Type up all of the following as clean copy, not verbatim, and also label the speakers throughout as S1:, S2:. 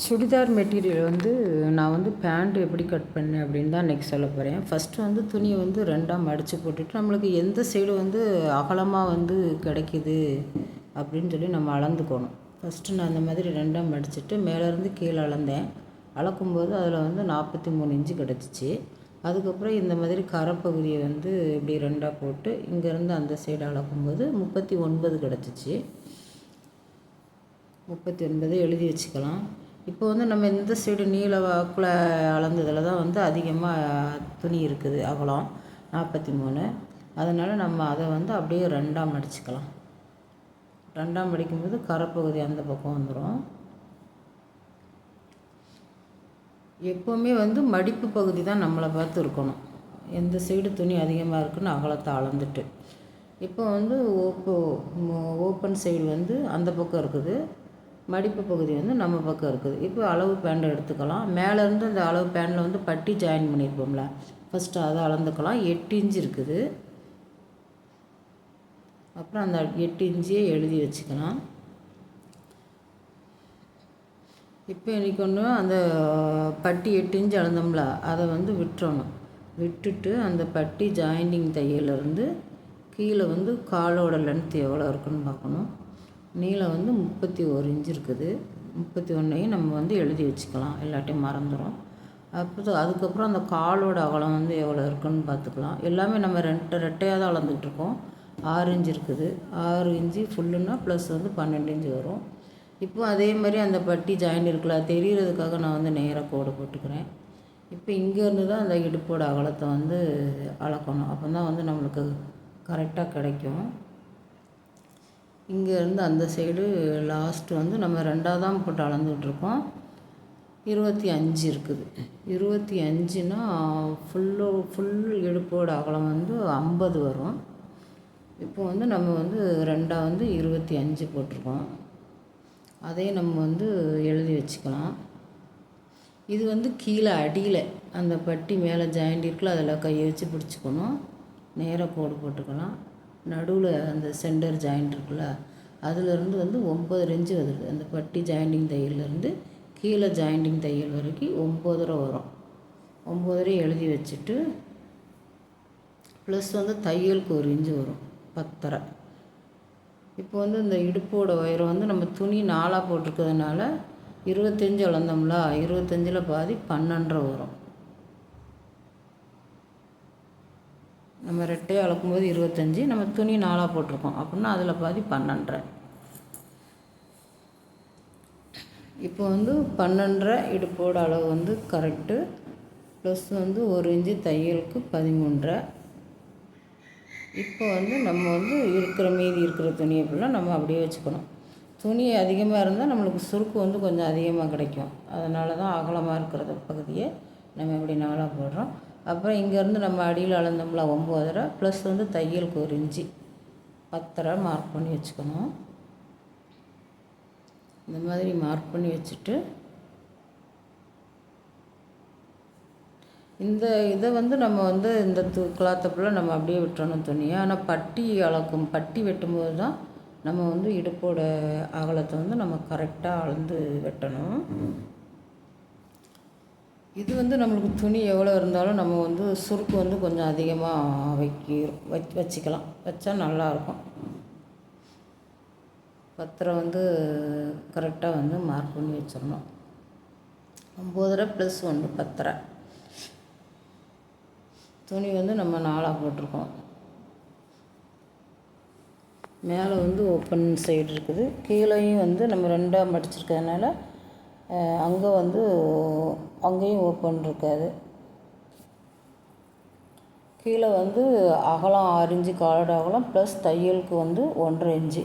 S1: Churidar material வந்து நான் வந்து பேண்ட் எப்படி கட் பண்ணேன் அப்படின்னு தான் இன்றைக்கி சொல்ல போகிறேன். ஃபஸ்ட்டு வந்து துணியை வந்து ரெண்டாக மடித்து போட்டுட்டு நம்மளுக்கு எந்த சைடு வந்து அகலமாக வந்து கிடைக்கிது அப்படின்னு சொல்லி நம்ம அளந்துக்கணும். ஃபஸ்ட்டு நான் அந்த மாதிரி ரெண்டாக மடிச்சுட்டு மேலேருந்து கீழே அளந்தேன். அளக்கும்போது அதில் வந்து 43 இன்ச்சு கிடச்சிச்சு. அதுக்கப்புறம் இந்த மாதிரி கரைப்பகுதியை வந்து இப்படி ரெண்டாக போட்டு இங்கேருந்து அந்த சைடு அளக்கும்போது 39 கிடச்சிச்சு. 39 எழுதி வச்சுக்கலாம். இப்போ வந்து நம்ம இந்த சைடு நீல வாக்கில் அளந்ததில் தான் வந்து அதிகமாக துணி இருக்குது, அகலம் 43. அதனால் நம்ம அதை வந்து அப்படியே ரெண்டாக மடிச்சுக்கலாம். ரெண்டாக மடிக்கும்போது கரைப்பகுதி அந்த பக்கம் வந்துடும். எப்போவுமே வந்து மடிப்பு பகுதி தான் நம்மளை பார்த்து இருக்கணும். எந்த சைடு துணி அதிகமாக இருக்குன்னு அகலத்தை அளந்துட்டு, இப்போ வந்து ஓப்பன் சைடு வந்து அந்த பக்கம் இருக்குது, மடிப்பு பகுதி வந்து நம்ம பக்கம் இருக்குது. இப்போ அளவு பேண்டை எடுத்துக்கலாம். மேலேருந்து அந்த அளவு பேண்டில் வந்து பட்டி ஜாயின் பண்ணியிருப்போம்ல, ஃபஸ்ட்டு அதை அளந்துக்கலாம். 8 இன்ச்சு இருக்குது. அப்புறம் அந்த 8 இன்ச்சையே எழுதி வச்சுக்கலாம். இப்போ இன்றைக்கி ஒன்று அந்த பட்டி 8 இன்ச்சு அளந்தோம்ல, அதை வந்து விட்டுறணும். விட்டுட்டு அந்த பட்டி ஜாயிண்டிங் தையலேருந்து கீழே வந்து காலோட லென்த் எவ்வளோ இருக்குன்னு பார்க்கணும். நீளம் வந்து 31 இன்ச்சு இருக்குது. 31ஐயும் நம்ம வந்து எழுதி வச்சுக்கலாம், எல்லாத்தையும் மறந்துடும். அதுக்கப்புறம் அந்த காலோட அகலம் வந்து எவ்வளோ இருக்குன்னு பார்த்துக்கலாம். எல்லாமே நம்ம ரெட்டையாக தான் அளந்துக்கிட்டுருக்கோம். 6 இன்ச்சு இருக்குது. 6 இன்ச்சு ஃபுல்லுன்னா ப்ளஸ் வந்து 12 இன்ச்சு வரும். இப்போ அதே மாதிரி அந்த பட்டி ஜாயின் இருக்குல்ல, தெரிகிறதுக்காக நான் வந்து நேராக கோடு போட்டுக்கிறேன். இப்போ இங்கேருந்து தான் அந்த இடுப்போட அகலத்தை வந்து அளக்கணும். அப்போ தான் வந்து நம்மளுக்கு கரெக்டாக கிடைக்கும். இங்கேருந்து அந்த சைடு லாஸ்ட்டு வந்து நம்ம 2ஆக தான் போட்டு அளந்துக்கிட்ருக்கோம். 25 இருக்குது. 25னா ஃபுல் இடுப்போட அகலம் வந்து 50 வரும். இப்போ வந்து நம்ம வந்து 2ஆக வந்து 25 போட்டிருக்கோம். அதையும் நம்ம வந்து எழுதி வச்சுக்கலாம். இது வந்து கீழே அடியில் அந்த பட்டி மேலே ஜாயிண்ட் இருக்குல்ல, அதில் கையை வச்சு பிடிச்சிக்கணும். நேராக கோடு போட்டுக்கலாம். நடுவில் அந்த சென்டர் ஜாயிண்ட் இருக்குல்ல, அதுலேருந்து வந்து 9 இன்ச்சு வருது. அந்த பட்டி ஜாயிண்டிங் தையல்லேருந்து கீழே ஜாயிண்டிங் தையல் வரைக்கும் 9.5 வரும். 9.5 எழுதி வச்சுட்டு ப்ளஸ் வந்து தையலுக்கு 1 இன்ச்சு வரும், 10.5. இப்போ வந்து இந்த இடுப்போட உயரம் வந்து நம்ம துணி 4ஆக போட்டிருக்கிறதுனால 25 அளந்தோம்ல, 25ல் பாதி 12.5 வரும். நம்ம ரெட்டையை அளக்கும்போது 25, நம்ம துணி 4ஆக போட்டிருக்கோம் அப்படின்னா அதில் பாதி 12.5. இப்போ வந்து 12.5 இடுப்போட அளவு வந்து கரெக்டு. ப்ளஸ் வந்து 1 இன்ச்சு தையலுக்கு 13.5. இப்போ வந்து நம்ம வந்து மீதி இருக்கிற துணியை ஃபுல்லாக நம்ம அப்படியே வச்சுக்கணும். துணி அதிகமாக இருந்தால் நம்மளுக்கு சுருக்கு வந்து கொஞ்சம் அதிகமாக கிடைக்கும். அதனால தான் அகலமாக இருக்கிற பகுதியை நம்ம இப்படி 4ஆக போடுறோம். அப்புறம் இங்கேருந்து நம்ம அடியில் அளந்தோம்ல 9.5 ப்ளஸ் வந்து தையலுக்கு 1 இன்ச்சு 10.5 மார்க் பண்ணி வச்சுக்கணும். இந்த மாதிரி மார்க் பண்ணி வச்சுட்டு இந்த இதை வந்து நம்ம வந்து இந்த கிளாத்தை ஃபுல்லாக நம்ம அப்படியே விட்டுறணும் துணியை. ஆனால் பட்டி வெட்டும்போது தான் நம்ம வந்து இடுப்போட அகலத்தை வந்து நம்ம கரெக்டாக அளந்து வெட்டணும். இது வந்து நம்மளுக்கு துணி எவ்வளோ இருந்தாலும் நம்ம வந்து சுருக்கு வந்து கொஞ்சம் அதிகமாக வச்சுக்கலாம். வச்சா நல்லாயிருக்கும். 10.5 வந்து கரெக்டாக வந்து மார்க் பண்ணி வச்சிடணும். 9.5 ப்ளஸ் 1 10.5. துணி வந்து நம்ம 4ஆக போட்டிருக்கோம். மேலே வந்து ஓப்பன் சைடு இருக்குது, கீழேயும் வந்து நம்ம 2ஆக மடிச்சிருக்கிறதுனால அங்கேயும் ஓப்பன் இருக்காது. கீழே வந்து அகலம் 6 இன்ச்சு காலோட அகலம் ப்ளஸ் தையலுக்கு வந்து 1.5 இன்ச்சு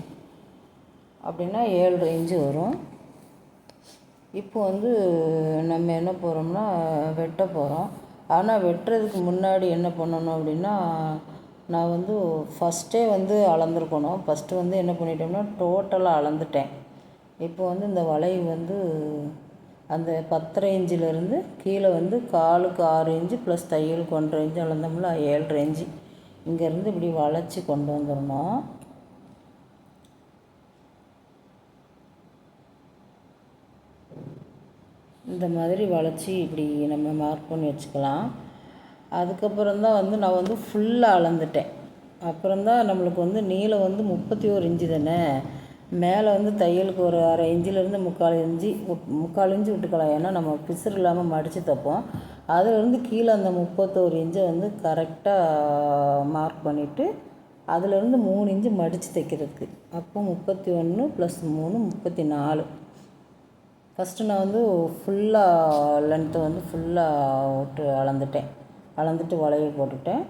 S1: அப்படின்னா 7.5 இன்ச்சு வரும். இப்போ வந்து நம்ம என்ன போகிறோம்னா வெட்ட போகிறோம். ஆனால் வெட்டுறதுக்கு முன்னாடி என்ன பண்ணணும் அப்படின்னா, நான் வந்து ஃபஸ்ட்டே வந்து அளந்துருக்கணும். ஃபஸ்ட்டு வந்து என்ன பண்ணிட்டோம்னா டோட்டலாக அளந்துட்டேன். இப்போ வந்து இந்த வளைவு வந்து அந்த 10.5 இன்ச்சிலேருந்து கீழே வந்து காலுக்கு 6 இன்ச்சு ப்ளஸ் தையலுக்கு 1.5 இன்ச்சு அளந்தோம்ல, 7.5 இன்ச்சு இங்கேருந்து இப்படி வளைச்சி கொண்டு வந்துடணும். இந்த மாதிரி வளைச்சி இப்படி நம்ம மார்க் பண்ணி வச்சுக்கலாம். அதுக்கப்புறம் தான் வந்து நான் வந்து ஃபுல்லாக அளந்துட்டேன். அப்புறம்தான் நம்மளுக்கு வந்து நீளம் வந்து 31 இன்ச்சு தானே, மேலே வந்து தையலுக்கு ஒரு அரை இன்ச்சிலேருந்து 3/4 இன்ச்சு விட்டுக்கலாம். ஏன்னா நம்ம பிசுறு இல்லாமல் மடித்து தைப்போம். அதிலேருந்து கீழே அந்த 31 இன்ச்சை வந்து கரெக்டாக மார்க் பண்ணிவிட்டு அதிலேருந்து 3 இன்ச்சு மடித்து தைக்கிறதுக்கு. அப்போ 31 + 3 34. ஃபஸ்ட்டு நான் வந்து ஃபுல்லாக லென்த்தை வந்து ஃபுல்லாக விட்டு அளந்துட்டு வளையல் போட்டுட்டேன்.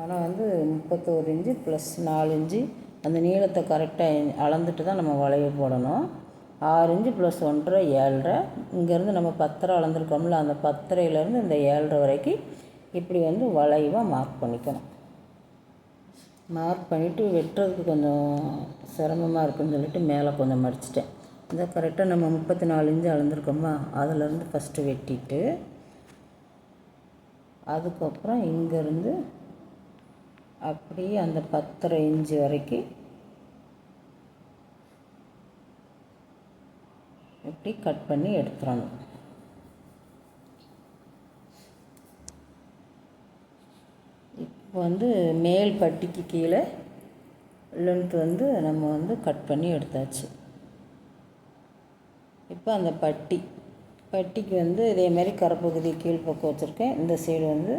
S1: ஆனால் வந்து 31 இன்ச்சு + 4 இன்ச்சு அந்த நீளத்தை கரெக்டாக அளந்துட்டு தான் நம்ம வளையல் போடணும். 6 இன்ச்சு + 1.5 7.5. இங்கேருந்து நம்ம 10.5 அளந்துருக்கோம்ல, அந்த 10.5லேருந்து இந்த 7.5 வரைக்கும் இப்படி வந்து வளைவாக மார்க் பண்ணிக்கணும். மார்க் பண்ணிவிட்டு வெட்டுறதுக்கு கொஞ்சம் சிரமமாக இருக்குதுன்னு சொல்லிட்டு மேலே கொஞ்சம் மடிச்சிட்டேன். இந்த கரெக்டாக நம்ம 34 இன்ச்சு அளந்துருக்கோமா, அதிலேருந்து ஃபஸ்ட்டு வெட்டிட்டு அதுக்கப்புறம் இங்கேருந்து அப்படியே அந்த 10.5 இன்ச்சு வரைக்கும் இப்படி கட் பண்ணி எடுத்துடணும். இப்போ வந்து மேல் பட்டிக்கு கீழே லென்த் வந்து நம்ம வந்து கட் பண்ணி எடுத்தாச்சு. இப்போ அந்த பட்டிக்கு வந்து இதேமாரி கரைப்பகுதி கீழ்ப்பக்கம் வச்சுருக்கேன். இந்த சைடு வந்து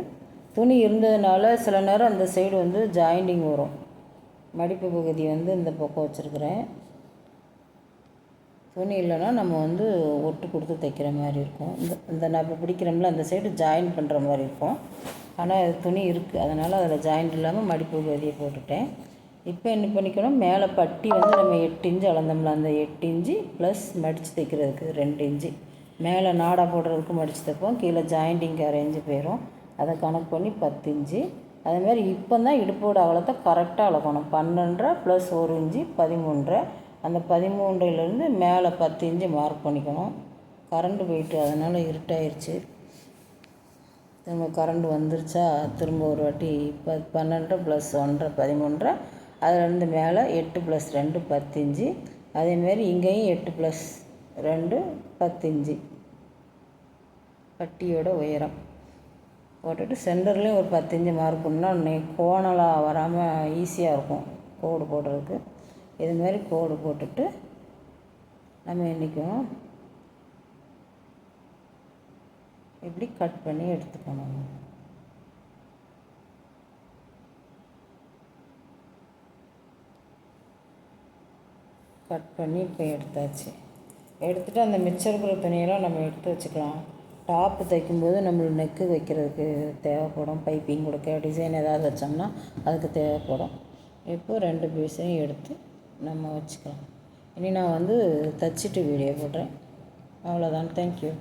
S1: துணி இருந்ததுனால சில நேரம் அந்த சைடு வந்து ஜாயிண்டிங் வரும். மடிப்பு பகுதி வந்து இந்த பக்கம் வச்சுருக்கிறேன். துணி இல்லைன்னா நம்ம வந்து ஒட்டு கொடுத்து தைக்கிற மாதிரி இருக்கும். இந்த நான் இப்போ பிடிக்கிறோம்ல, அந்த சைடு ஜாயின் பண்ணுற மாதிரி இருக்கும். ஆனால் அது துணி இருக்குது, அதனால் அதில் ஜாயிண்ட் இல்லாமல் மடிப்பு பகுதியை போட்டுட்டேன். இப்போ என்ன பண்ணிக்கணும், மேலே பட்டி வந்து நம்ம 8 இன்ச்சு அளந்தோம்ல, அந்த 8 இன்ச்சு ப்ளஸ் மடித்து தைக்கிறதுக்கு 2 இன்ச்சு. மேலே நாடா போடுறதுக்கு மடித்து தைப்போம், கீழே ஜாயிண்டிங்க்கு அரை இன்ச்சு போயிடும். அதை கணக்கு பண்ணி 10 இன்ச்சு. அதேமாதிரி இப்போ தான் இடுப்போட அகலத்தை கரெக்டாக அளக்கணும். 12.5 + 1 இன்ச்சு 13.5. அந்த 13லேருந்து மேலே 10 இன்ச்சு மார்க் பண்ணிக்கணும். கரண்டு போயிட்டு அதனால் இருட்டாயிருச்சு. திரும்ப கரண்டு வந்துருச்சா, திரும்ப ஒரு வாட்டி 12.5 + 1.5 13.5. அதிலேருந்து மேலே 8 + 2 10 இன்ச்சு. அதேமாரி இங்கேயும் 8 + 2 10 இன்ச்சு பட்டியோட உயரம் போட்டுட்டு சென்டர்லேயும் ஒரு 10 இன்ச்சு மார்க் பண்ணால் கோணலாக வராமல் ஈஸியாக இருக்கும் கோடு போடுறதுக்கு. இதுமாரி கோடு போட்டுட்டு நம்ம என்றைக்கும் இப்படி கட் பண்ணி எடுத்துக்கணும். கட் பண்ணி இப்போ எடுத்தாச்சு. எடுத்துகிட்டு அந்த மிச்சம் இருக்கிற துணியெல்லாம் நம்ம எடுத்து வச்சுக்கலாம். டாப்பு தைக்கும்போது நம்மளுக்கு நெக்கு வைக்கிறதுக்கு தேவைப்படும், பைப்பிங் கொடுக்க டிசைன் ஏதாவது வச்சோம்னா அதுக்கு தேவைப்படும். இப்போ 2 பீஸையும் எடுத்து நம்ம வச்சுக்கலாம். இனி நான் வந்து தச்சுட்டு வீடியோ போடுறேன். அவ்வளோதான். தேங்க்யூ.